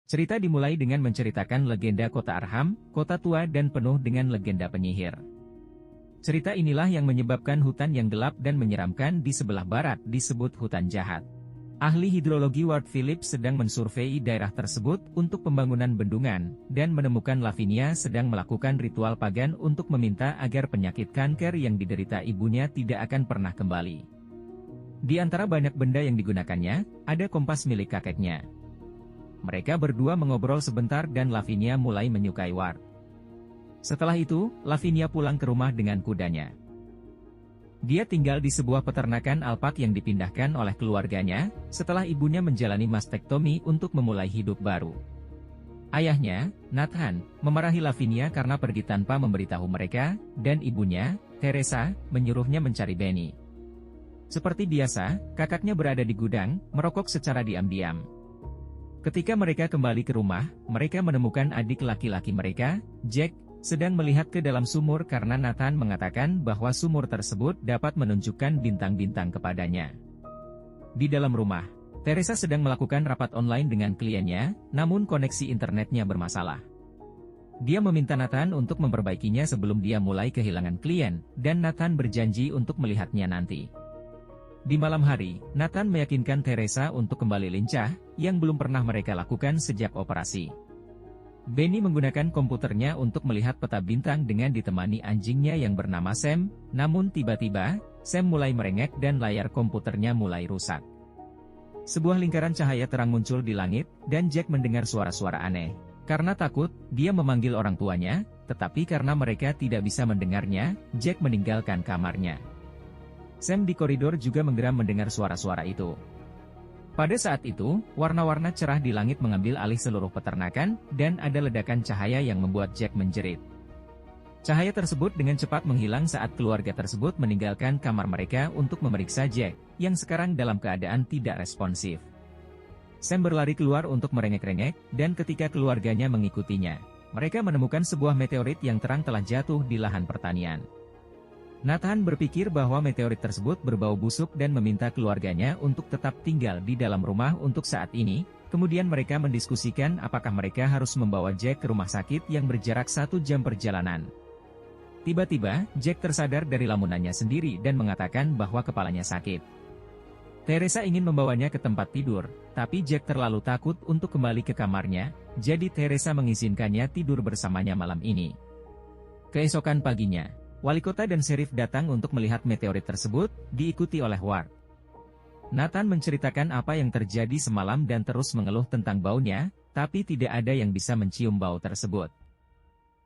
Cerita dimulai dengan menceritakan legenda kota Arham, kota tua dan penuh dengan legenda penyihir. Cerita inilah yang menyebabkan hutan yang gelap dan menyeramkan di sebelah barat disebut hutan jahat. Ahli hidrologi Ward Phillips sedang mensurvei daerah tersebut untuk pembangunan bendungan, dan menemukan Lavinia sedang melakukan ritual pagan untuk meminta agar penyakit kanker yang diderita ibunya tidak akan pernah kembali. Di antara banyak benda yang digunakannya, ada kompas milik kakeknya. Mereka berdua mengobrol sebentar dan Lavinia mulai menyukai Ward. Setelah itu, Lavinia pulang ke rumah dengan kudanya. Dia tinggal di sebuah peternakan alpak yang dipindahkan oleh keluarganya, setelah ibunya menjalani mastektomi untuk memulai hidup baru. Ayahnya, Nathan, memarahi Lavinia karena pergi tanpa memberitahu mereka, dan ibunya, Teresa, menyuruhnya mencari Benny. Seperti biasa, kakaknya berada di gudang, merokok secara diam-diam. Ketika mereka kembali ke rumah, mereka menemukan adik laki-laki mereka, Jack, sedang melihat ke dalam sumur karena Nathan mengatakan bahwa sumur tersebut dapat menunjukkan bintang-bintang kepadanya. Di dalam rumah, Teresa sedang melakukan rapat online dengan kliennya, namun koneksi internetnya bermasalah. Dia meminta Nathan untuk memperbaikinya sebelum dia mulai kehilangan klien, dan Nathan berjanji untuk melihatnya nanti. Di malam hari, Nathan meyakinkan Teresa untuk kembali lincah, yang belum pernah mereka lakukan sejak operasi. Benny menggunakan komputernya untuk melihat peta bintang dengan ditemani anjingnya yang bernama Sam, namun tiba-tiba, Sam mulai merengek dan layar komputernya mulai rusak. Sebuah lingkaran cahaya terang muncul di langit, dan Jack mendengar suara-suara aneh. Karena takut, dia memanggil orang tuanya, tetapi karena mereka tidak bisa mendengarnya, Jack meninggalkan kamarnya. Sam di koridor juga menggeram mendengar suara-suara itu. Pada saat itu, warna-warna cerah di langit mengambil alih seluruh peternakan, dan ada ledakan cahaya yang membuat Jack menjerit. Cahaya tersebut dengan cepat menghilang saat keluarga tersebut meninggalkan kamar mereka untuk memeriksa Jack, yang sekarang dalam keadaan tidak responsif. Sam berlari keluar untuk merengek-rengek, dan ketika keluarganya mengikutinya, mereka menemukan sebuah meteorit yang terang telah jatuh di lahan pertanian. Nathan berpikir bahwa meteorit tersebut berbau busuk dan meminta keluarganya untuk tetap tinggal di dalam rumah untuk saat ini, kemudian mereka mendiskusikan apakah mereka harus membawa Jack ke rumah sakit yang berjarak 1 jam perjalanan. Tiba-tiba, Jack tersadar dari lamunannya sendiri dan mengatakan bahwa kepalanya sakit. Teresa ingin membawanya ke tempat tidur, tapi Jack terlalu takut untuk kembali ke kamarnya, jadi Teresa mengizinkannya tidur bersamanya malam ini. Keesokan paginya, wali kota dan sheriff datang untuk melihat meteorit tersebut, diikuti oleh Ward. Nathan menceritakan apa yang terjadi semalam dan terus mengeluh tentang baunya, tapi tidak ada yang bisa mencium bau tersebut.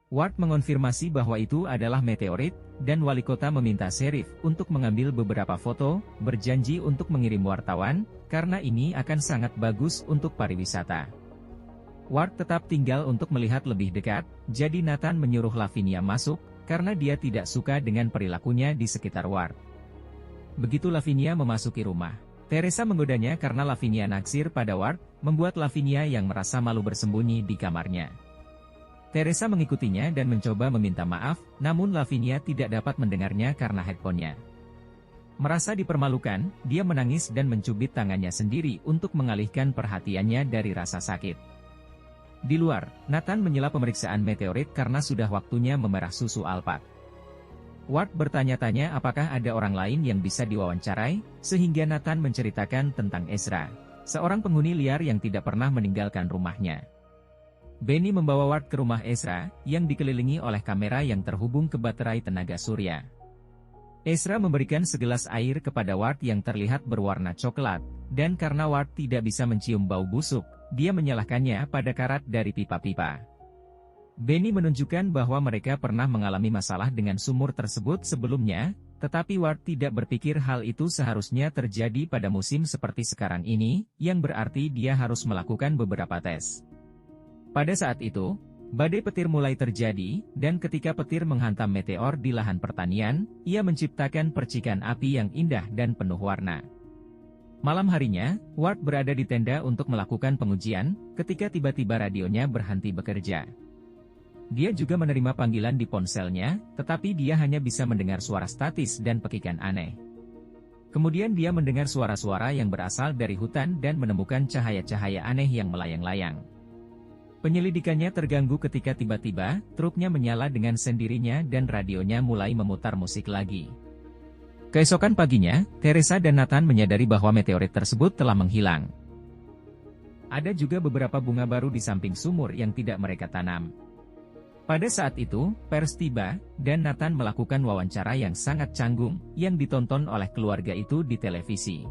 Ward mengonfirmasi bahwa itu adalah meteorit, dan wali kota meminta sheriff untuk mengambil beberapa foto, berjanji untuk mengirim wartawan, karena ini akan sangat bagus untuk pariwisata. Ward tetap tinggal untuk melihat lebih dekat, jadi Nathan menyuruh Lavinia masuk, karena dia tidak suka dengan perilakunya di sekitar Ward. Begitu Lavinia memasuki rumah, Teresa menggodanya karena Lavinia naksir pada Ward, membuat Lavinia yang merasa malu bersembunyi di kamarnya. Teresa mengikutinya dan mencoba meminta maaf, namun Lavinia tidak dapat mendengarnya karena headphone-nya. Merasa dipermalukan, dia menangis dan mencubit tangannya sendiri untuk mengalihkan perhatiannya dari rasa sakit. Di luar, Nathan menyela pemeriksaan meteorit karena sudah waktunya memerah susu alpak. Ward bertanya-tanya apakah ada orang lain yang bisa diwawancarai, sehingga Nathan menceritakan tentang Ezra, seorang penghuni liar yang tidak pernah meninggalkan rumahnya. Benny membawa Ward ke rumah Ezra, yang dikelilingi oleh kamera yang terhubung ke baterai tenaga surya. Ezra memberikan segelas air kepada Ward yang terlihat berwarna coklat, dan karena Ward tidak bisa mencium bau busuk, dia menyalahkannya pada karat dari pipa-pipa. Benny menunjukkan bahwa mereka pernah mengalami masalah dengan sumur tersebut sebelumnya, tetapi Ward tidak berpikir hal itu seharusnya terjadi pada musim seperti sekarang ini, yang berarti dia harus melakukan beberapa tes. Pada saat itu, badai petir mulai terjadi, dan ketika petir menghantam meteor di lahan pertanian, ia menciptakan percikan api yang indah dan penuh warna. Malam harinya, Ward berada di tenda untuk melakukan pengujian, ketika tiba-tiba radionya berhenti bekerja. Dia juga menerima panggilan di ponselnya, tetapi dia hanya bisa mendengar suara statis dan pekikan aneh. Kemudian dia mendengar suara-suara yang berasal dari hutan dan menemukan cahaya-cahaya aneh yang melayang-layang. Penyelidikannya terganggu ketika tiba-tiba, truknya menyala dengan sendirinya dan radionya mulai memutar musik lagi. Keesokan paginya, Teresa dan Nathan menyadari bahwa meteorit tersebut telah menghilang. Ada juga beberapa bunga baru di samping sumur yang tidak mereka tanam. Pada saat itu, pers tiba, dan Nathan melakukan wawancara yang sangat canggung, yang ditonton oleh keluarga itu di televisi.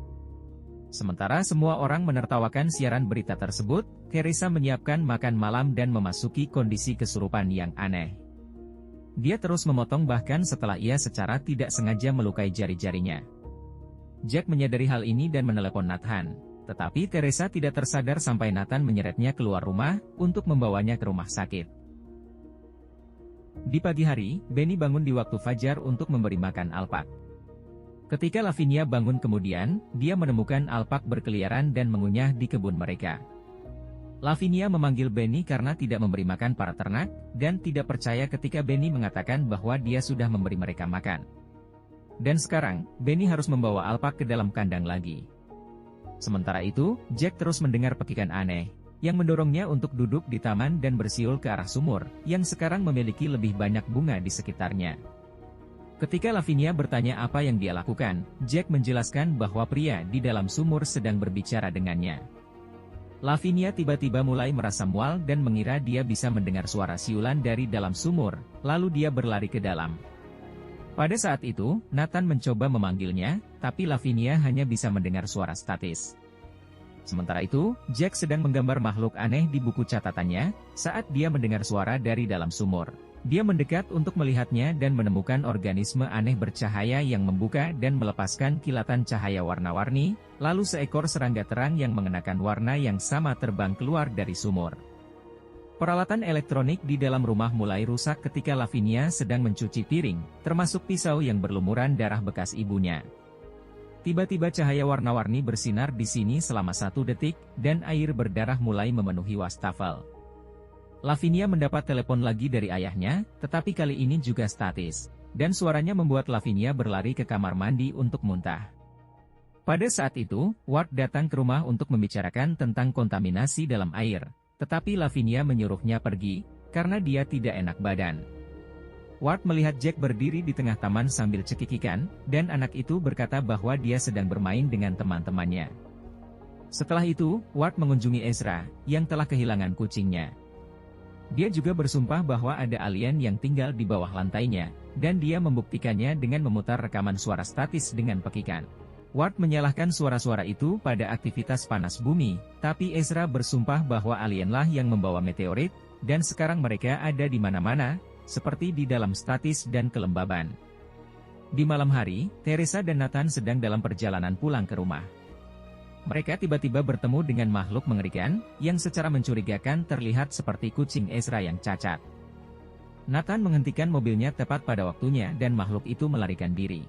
Sementara semua orang menertawakan siaran berita tersebut, Teresa menyiapkan makan malam dan memasuki kondisi kesurupan yang aneh. Dia terus memotong bahkan setelah ia secara tidak sengaja melukai jari-jarinya. Jack menyadari hal ini dan menelepon Nathan, tetapi Teresa tidak tersadar sampai Nathan menyeretnya keluar rumah untuk membawanya ke rumah sakit. Di pagi hari, Benny bangun di waktu fajar untuk memberi makan alpak. Ketika Lavinia bangun kemudian, dia menemukan alpak berkeliaran dan mengunyah di kebun mereka. Lavinia memanggil Benny karena tidak memberi makan para ternak, dan tidak percaya ketika Benny mengatakan bahwa dia sudah memberi mereka makan. Dan sekarang, Benny harus membawa alpak ke dalam kandang lagi. Sementara itu, Jack terus mendengar pekikan aneh, yang mendorongnya untuk duduk di taman dan bersiul ke arah sumur, yang sekarang memiliki lebih banyak bunga di sekitarnya. Ketika Lavinia bertanya apa yang dia lakukan, Jack menjelaskan bahwa pria di dalam sumur sedang berbicara dengannya. Lavinia tiba-tiba mulai merasa mual dan mengira dia bisa mendengar suara siulan dari dalam sumur, lalu dia berlari ke dalam. Pada saat itu, Nathan mencoba memanggilnya, tapi Lavinia hanya bisa mendengar suara statis. Sementara itu, Jack sedang menggambar makhluk aneh di buku catatannya, saat dia mendengar suara dari dalam sumur. Dia mendekat untuk melihatnya dan menemukan organisme aneh bercahaya yang membuka dan melepaskan kilatan cahaya warna-warni, lalu seekor serangga terang yang mengenakan warna yang sama terbang keluar dari sumur. Peralatan elektronik di dalam rumah mulai rusak ketika Lavinia sedang mencuci piring, termasuk pisau yang berlumuran darah bekas ibunya. Tiba-tiba cahaya warna-warni bersinar di sini selama 1 detik, dan air berdarah mulai memenuhi wastafel. Lavinia mendapat telepon lagi dari ayahnya, tetapi kali ini juga statis, dan suaranya membuat Lavinia berlari ke kamar mandi untuk muntah. Pada saat itu, Ward datang ke rumah untuk membicarakan tentang kontaminasi dalam air, tetapi Lavinia menyuruhnya pergi, karena dia tidak enak badan. Ward melihat Jack berdiri di tengah taman sambil cekikikan, dan anak itu berkata bahwa dia sedang bermain dengan teman-temannya. Setelah itu, Ward mengunjungi Ezra, yang telah kehilangan kucingnya. Dia juga bersumpah bahwa ada alien yang tinggal di bawah lantainya, dan dia membuktikannya dengan memutar rekaman suara statis dengan pekikan. Ward menyalahkan suara-suara itu pada aktivitas panas bumi, tapi Ezra bersumpah bahwa alienlah yang membawa meteorit, dan sekarang mereka ada di mana-mana, seperti di dalam statis dan kelembaban. Di malam hari, Teresa dan Nathan sedang dalam perjalanan pulang ke rumah. Mereka tiba-tiba bertemu dengan makhluk mengerikan, yang secara mencurigakan terlihat seperti kucing Ezra yang cacat. Nathan menghentikan mobilnya tepat pada waktunya dan makhluk itu melarikan diri.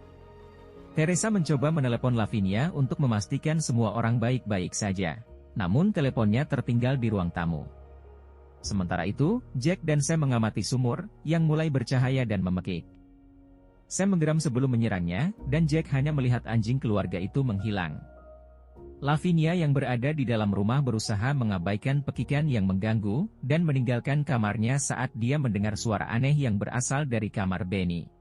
Teresa mencoba menelepon Lavinia untuk memastikan semua orang baik-baik saja. Namun teleponnya tertinggal di ruang tamu. Sementara itu, Jack dan Sam mengamati sumur, yang mulai bercahaya dan memekik. Sam menggeram sebelum menyerangnya, dan Jack hanya melihat anjing keluarga itu menghilang. Lavinia yang berada di dalam rumah berusaha mengabaikan pekikan yang mengganggu, dan meninggalkan kamarnya saat dia mendengar suara aneh yang berasal dari kamar Benny.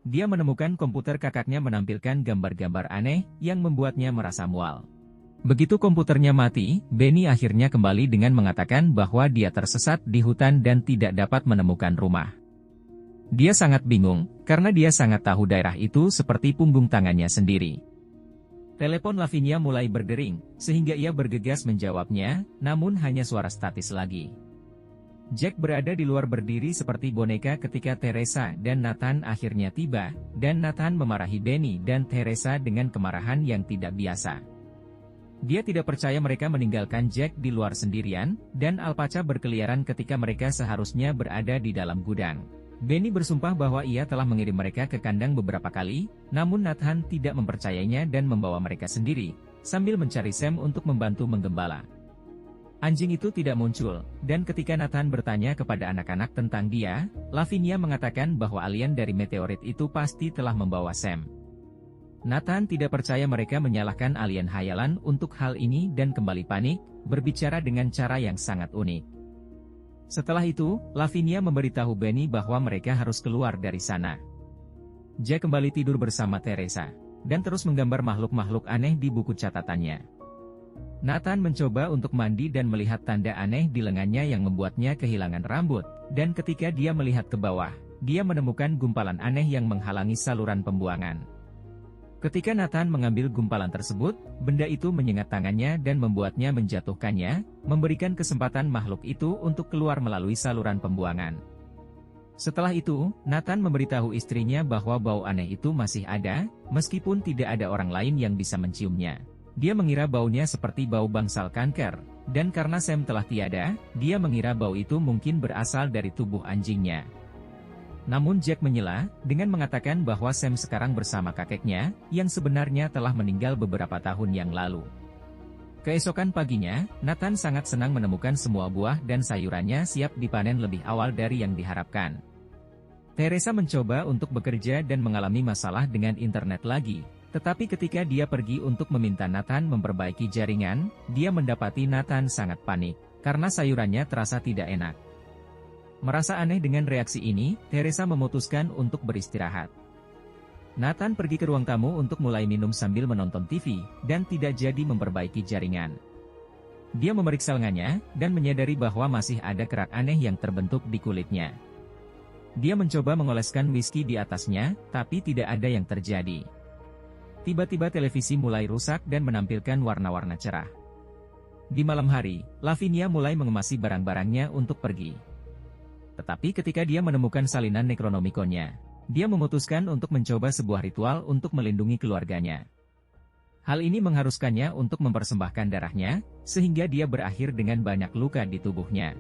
Dia menemukan komputer kakaknya menampilkan gambar-gambar aneh, yang membuatnya merasa mual. Begitu komputernya mati, Benny akhirnya kembali dengan mengatakan bahwa dia tersesat di hutan dan tidak dapat menemukan rumah. Dia sangat bingung, karena dia sangat tahu daerah itu seperti punggung tangannya sendiri. Telepon Lavinia mulai berdering, sehingga ia bergegas menjawabnya, namun hanya suara statis lagi. Jack berada di luar berdiri seperti boneka ketika Teresa dan Nathan akhirnya tiba, dan Nathan memarahi Benny dan Teresa dengan kemarahan yang tidak biasa. Dia tidak percaya mereka meninggalkan Jack di luar sendirian, dan alpaca berkeliaran ketika mereka seharusnya berada di dalam gudang. Benny bersumpah bahwa ia telah mengirim mereka ke kandang beberapa kali, namun Nathan tidak mempercayainya dan membawa mereka sendiri, sambil mencari Sam untuk membantu menggembala. Anjing itu tidak muncul, dan ketika Nathan bertanya kepada anak-anak tentang dia, Lavinia mengatakan bahwa alien dari meteorit itu pasti telah membawa Sam. Nathan tidak percaya mereka menyalahkan alien hayalan untuk hal ini dan kembali panik, berbicara dengan cara yang sangat unik. Setelah itu, Lavinia memberitahu Benny bahwa mereka harus keluar dari sana. Jack kembali tidur bersama Teresa, dan terus menggambar makhluk-makhluk aneh di buku catatannya. Nathan mencoba untuk mandi dan melihat tanda aneh di lengannya yang membuatnya kehilangan rambut, dan ketika dia melihat ke bawah, dia menemukan gumpalan aneh yang menghalangi saluran pembuangan. Ketika Nathan mengambil gumpalan tersebut, benda itu menyengat tangannya dan membuatnya menjatuhkannya, memberikan kesempatan makhluk itu untuk keluar melalui saluran pembuangan. Setelah itu, Nathan memberitahu istrinya bahwa bau aneh itu masih ada, meskipun tidak ada orang lain yang bisa menciumnya. Dia mengira baunya seperti bau bangsal kanker, dan karena Sam telah tiada, dia mengira bau itu mungkin berasal dari tubuh anjingnya. Namun Jack menyela, dengan mengatakan bahwa Sam sekarang bersama kakeknya, yang sebenarnya telah meninggal beberapa tahun yang lalu. Keesokan paginya, Nathan sangat senang menemukan semua buah dan sayurannya siap dipanen lebih awal dari yang diharapkan. Teresa mencoba untuk bekerja dan mengalami masalah dengan internet lagi, tetapi ketika dia pergi untuk meminta Nathan memperbaiki jaringan, dia mendapati Nathan sangat panik, karena sayurannya terasa tidak enak. Merasa aneh dengan reaksi ini, Teresa memutuskan untuk beristirahat. Nathan pergi ke ruang tamu untuk mulai minum sambil menonton TV, dan tidak jadi memperbaiki jaringan. Dia memeriksa lengannya, dan menyadari bahwa masih ada kerak aneh yang terbentuk di kulitnya. Dia mencoba mengoleskan whisky di atasnya, tapi tidak ada yang terjadi. Tiba-tiba televisi mulai rusak dan menampilkan warna-warna cerah. Di malam hari, Lavinia mulai mengemasi barang-barangnya untuk pergi. Tetapi ketika dia menemukan salinan Necronomiconnya, dia memutuskan untuk mencoba sebuah ritual untuk melindungi keluarganya. Hal ini mengharuskannya untuk mempersembahkan darahnya, sehingga dia berakhir dengan banyak luka di tubuhnya.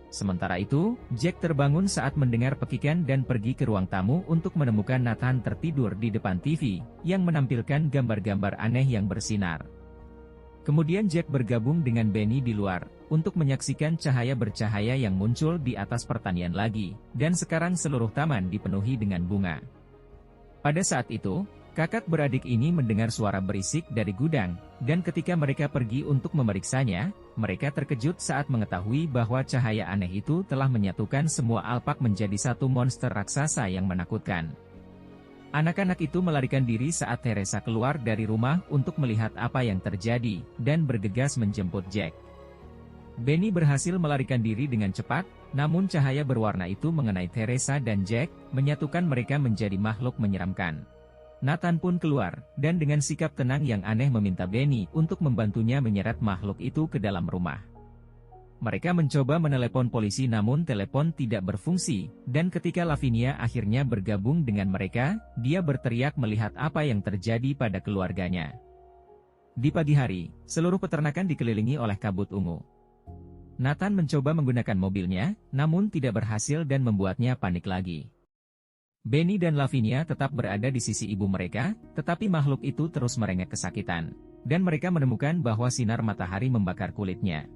Sementara itu, Jack terbangun saat mendengar pekikan dan pergi ke ruang tamu untuk menemukan Nathan tertidur di depan TV, yang menampilkan gambar-gambar aneh yang bersinar. Kemudian Jack bergabung dengan Benny di luar, untuk menyaksikan cahaya bercahaya yang muncul di atas pertanian lagi, dan sekarang seluruh taman dipenuhi dengan bunga. Pada saat itu, kakak beradik ini mendengar suara berisik dari gudang, dan ketika mereka pergi untuk memeriksanya, mereka terkejut saat mengetahui bahwa cahaya aneh itu telah menyatukan semua alpak menjadi satu monster raksasa yang menakutkan. Anak-anak itu melarikan diri saat Teresa keluar dari rumah untuk melihat apa yang terjadi, dan bergegas menjemput Jack. Benny berhasil melarikan diri dengan cepat, namun cahaya berwarna itu mengenai Teresa dan Jack, menyatukan mereka menjadi makhluk menyeramkan. Nathan pun keluar, dan dengan sikap tenang yang aneh meminta Benny untuk membantunya menyeret makhluk itu ke dalam rumah. Mereka mencoba menelepon polisi namun telepon tidak berfungsi, dan ketika Lavinia akhirnya bergabung dengan mereka, dia berteriak melihat apa yang terjadi pada keluarganya. Di pagi hari, seluruh peternakan dikelilingi oleh kabut ungu. Nathan mencoba menggunakan mobilnya, namun tidak berhasil dan membuatnya panik lagi. Benny dan Lavinia tetap berada di sisi ibu mereka, tetapi makhluk itu terus merengek kesakitan, dan mereka menemukan bahwa sinar matahari membakar kulitnya.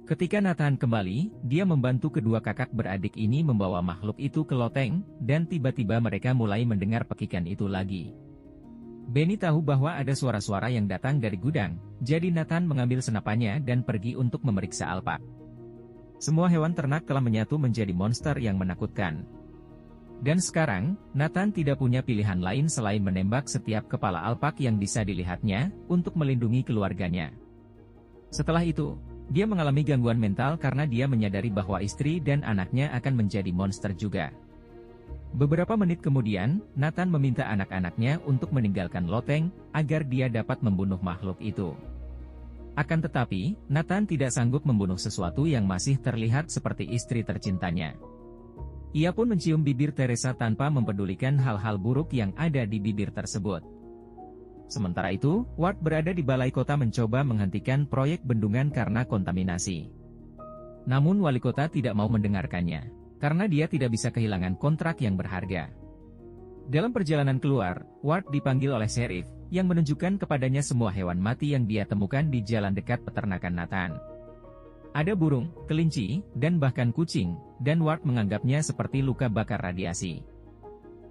Ketika Nathan kembali, dia membantu kedua kakak beradik ini membawa makhluk itu ke loteng, dan tiba-tiba mereka mulai mendengar pekikan itu lagi. Benny tahu bahwa ada suara-suara yang datang dari gudang, jadi Nathan mengambil senapannya dan pergi untuk memeriksa alpak. Semua hewan ternak telah menyatu menjadi monster yang menakutkan. Dan sekarang, Nathan tidak punya pilihan lain selain menembak setiap kepala alpak yang bisa dilihatnya, untuk melindungi keluarganya. Setelah itu, dia mengalami gangguan mental karena dia menyadari bahwa istri dan anaknya akan menjadi monster juga. Beberapa menit kemudian, Nathan meminta anak-anaknya untuk meninggalkan loteng, agar dia dapat membunuh makhluk itu. Akan tetapi, Nathan tidak sanggup membunuh sesuatu yang masih terlihat seperti istri tercintanya. Ia pun mencium bibir Teresa tanpa mempedulikan hal-hal buruk yang ada di bibir tersebut. Sementara itu, Ward berada di balai kota mencoba menghentikan proyek bendungan karena kontaminasi. Namun wali kota tidak mau mendengarkannya, karena dia tidak bisa kehilangan kontrak yang berharga. Dalam perjalanan keluar, Ward dipanggil oleh sheriff, yang menunjukkan kepadanya semua hewan mati yang dia temukan di jalan dekat peternakan Nathan. Ada burung, kelinci, dan bahkan kucing, dan Ward menganggapnya seperti luka bakar radiasi.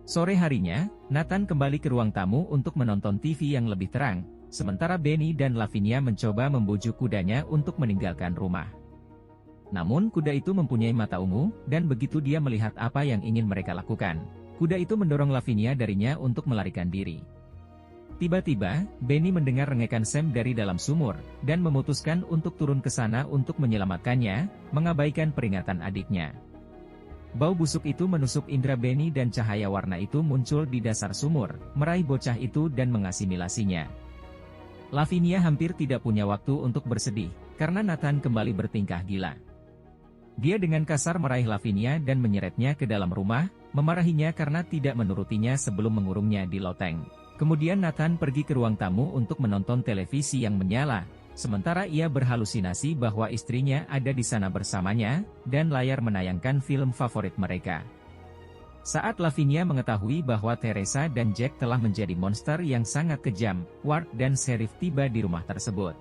Sore harinya, Nathan kembali ke ruang tamu untuk menonton TV yang lebih terang, sementara Benny dan Lavinia mencoba membujuk kudanya untuk meninggalkan rumah. Namun kuda itu mempunyai mata ungu, dan begitu dia melihat apa yang ingin mereka lakukan, kuda itu mendorong Lavinia darinya untuk melarikan diri. Tiba-tiba, Benny mendengar rengekan Sam dari dalam sumur, dan memutuskan untuk turun ke sana untuk menyelamatkannya, mengabaikan peringatan adiknya. Bau busuk itu menusuk indera Benny dan cahaya warna itu muncul di dasar sumur, meraih bocah itu dan mengasimilasinya. Lavinia hampir tidak punya waktu untuk bersedih, karena Nathan kembali bertingkah gila. Dia dengan kasar meraih Lavinia dan menyeretnya ke dalam rumah, memarahinya karena tidak menurutinya sebelum mengurungnya di loteng. Kemudian Nathan pergi ke ruang tamu untuk menonton televisi yang menyala, sementara ia berhalusinasi bahwa istrinya ada di sana bersamanya, dan layar menayangkan film favorit mereka. Saat Lavinia mengetahui bahwa Teresa dan Jack telah menjadi monster yang sangat kejam, Ward dan Sheriff tiba di rumah tersebut.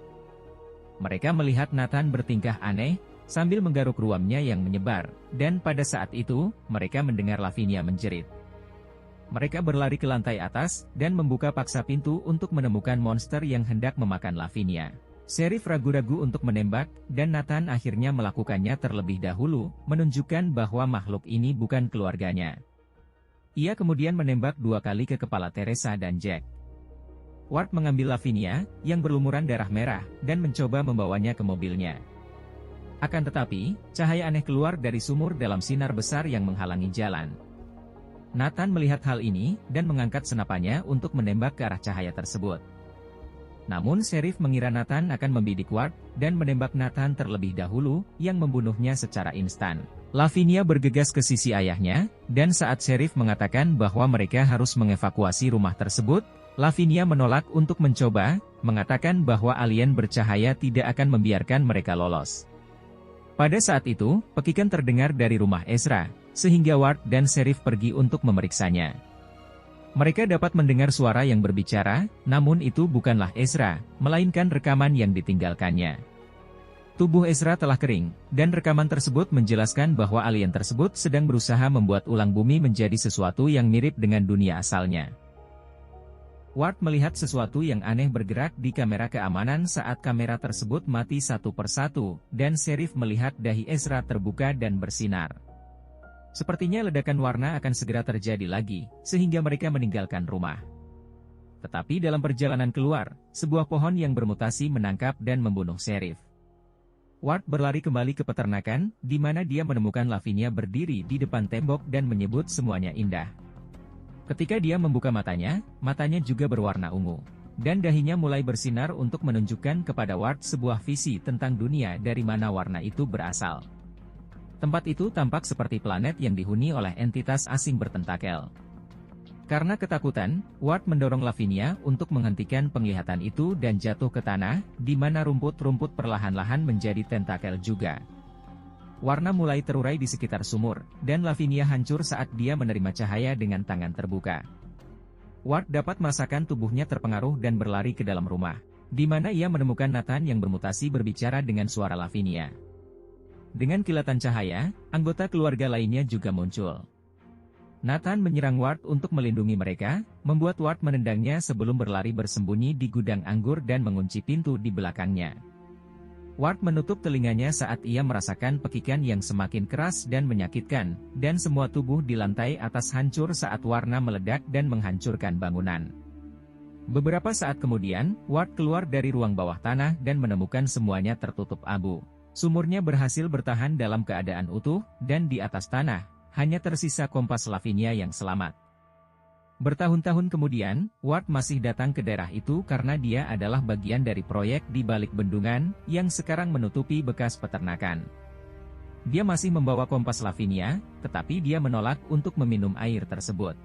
Mereka melihat Nathan bertingkah aneh, sambil menggaruk ruamnya yang menyebar, dan pada saat itu, mereka mendengar Lavinia menjerit. Mereka berlari ke lantai atas, dan membuka paksa pintu untuk menemukan monster yang hendak memakan Lavinia. Sheriff ragu-ragu untuk menembak, dan Nathan akhirnya melakukannya terlebih dahulu, menunjukkan bahwa makhluk ini bukan keluarganya. Ia kemudian menembak 2 kali ke kepala Teresa dan Jack. Ward mengambil Lavinia, yang berlumuran darah merah, dan mencoba membawanya ke mobilnya. Akan tetapi, cahaya aneh keluar dari sumur dalam sinar besar yang menghalangi jalan. Nathan melihat hal ini, dan mengangkat senapannya untuk menembak ke arah cahaya tersebut. Namun Sheriff mengira Nathan akan membidik Ward, dan menembak Nathan terlebih dahulu, yang membunuhnya secara instan. Lavinia bergegas ke sisi ayahnya, dan saat Sheriff mengatakan bahwa mereka harus mengevakuasi rumah tersebut, Lavinia menolak untuk mencoba, mengatakan bahwa alien bercahaya tidak akan membiarkan mereka lolos. Pada saat itu, pekikan terdengar dari rumah Ezra, sehingga Ward dan Sheriff pergi untuk memeriksanya. Mereka dapat mendengar suara yang berbicara, namun itu bukanlah Ezra, melainkan rekaman yang ditinggalkannya. Tubuh Ezra telah kering, dan rekaman tersebut menjelaskan bahwa alien tersebut sedang berusaha membuat ulang bumi menjadi sesuatu yang mirip dengan dunia asalnya. Ward melihat sesuatu yang aneh bergerak di kamera keamanan saat kamera tersebut mati satu persatu, dan Sheriff melihat dahi Ezra terbuka dan bersinar. Sepertinya ledakan warna akan segera terjadi lagi, sehingga mereka meninggalkan rumah. Tetapi dalam perjalanan keluar, sebuah pohon yang bermutasi menangkap dan membunuh Sheriff. Ward berlari kembali ke peternakan, di mana dia menemukan Lavinia berdiri di depan tembok dan menyebut semuanya indah. Ketika dia membuka matanya juga berwarna ungu. Dan dahinya mulai bersinar untuk menunjukkan kepada Ward sebuah visi tentang dunia dari mana warna itu berasal. Tempat itu tampak seperti planet yang dihuni oleh entitas asing bertentakel. Karena ketakutan, Ward mendorong Lavinia untuk menghentikan penglihatan itu dan jatuh ke tanah, di mana rumput-rumput perlahan-lahan menjadi tentakel juga. Warna mulai terurai di sekitar sumur, dan Lavinia hancur saat dia menerima cahaya dengan tangan terbuka. Ward dapat merasakan tubuhnya terpengaruh dan berlari ke dalam rumah, di mana ia menemukan Nathan yang bermutasi berbicara dengan suara Lavinia. Dengan kilatan cahaya, anggota keluarga lainnya juga muncul. Nathan menyerang Ward untuk melindungi mereka, membuat Ward menendangnya sebelum berlari bersembunyi di gudang anggur dan mengunci pintu di belakangnya. Ward menutup telinganya saat ia merasakan pekikan yang semakin keras dan menyakitkan, dan semua tubuh di lantai atas hancur saat warna meledak dan menghancurkan bangunan. Beberapa saat kemudian, Ward keluar dari ruang bawah tanah dan menemukan semuanya tertutup abu. Sumurnya berhasil bertahan dalam keadaan utuh, dan di atas tanah, hanya tersisa kompas Lavinia yang selamat. Bertahun-tahun kemudian, Ward masih datang ke daerah itu karena dia adalah bagian dari proyek di balik bendungan, yang sekarang menutupi bekas peternakan. Dia masih membawa kompas Lavinia, tetapi dia menolak untuk meminum air tersebut.